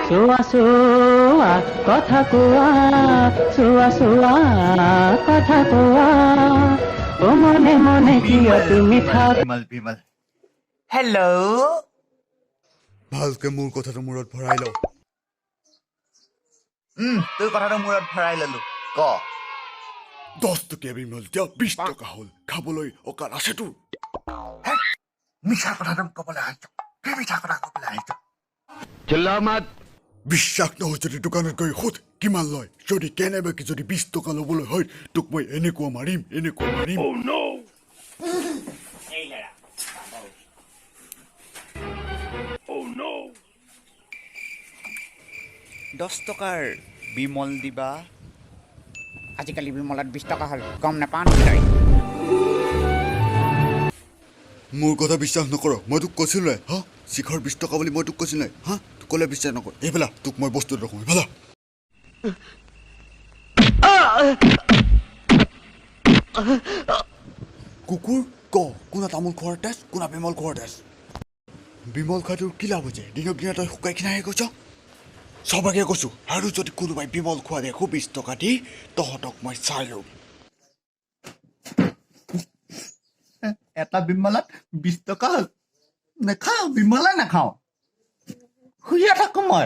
চোৱা চোৱা কথা কোৱা চোৱা চোৱা কথা কোৱা ও মনে মনে কিয় তুমি থাক বিমল হেল্ল' ভালকে মোৰ কথাটো মূৰত ভৰাই লওঁ। তোৰ কথাটো মূৰত ভৰাই ললো ক 10 টকীয়া বিমল এতিয়া 20 টকা হ'ল। খাবলৈ অকাল আছে তোৰ? মিছা কথাটো কবলৈ আহিছ কি মিছা কথা কবলৈ আহিছ বিশ্বাস নহয় যদি দোকানত গৈ সোধ কিমান লয়। যদি কেনেবাকে যদি 20 টকা ল'বলৈ হয় তোক মই এনেকুৱা মাৰিম। 10 টকাৰ বিমল দিবা। আজিকালি বিমলত 20 টকা হ'ল গম নাপাওঁ নেকি তই? মোৰ কথা বিশ্বাস নকৰ? মই তোক কৈছিলো হা শিখৰ 20 টকা বুলি মই তোক কৈছিলো হা তোক ক'লে বিশ্বাস নকৰ। এইফালা তোক মই বস্তু দেখোঁ এইফালা। কুকুৰ ক কোনা তামোল খোৱাৰ তেজ কোনা বিমল খোৱাৰ তেজ। বিমল খাই তোৰ কি লাভ হৈছে? দিনক দিনে তই শুকাই খিনাই কৈছ। সবাকে কৈছো আৰু যদি কোনোবাই বিমল খোৱা দেখো 20 টকা দি তহঁতক মই চাই লওঁ। এটা বিমলত 20 টকা হ'ল। নাখাওঁ বিমলে নাখাওঁ শুইয়ে থাকো মই।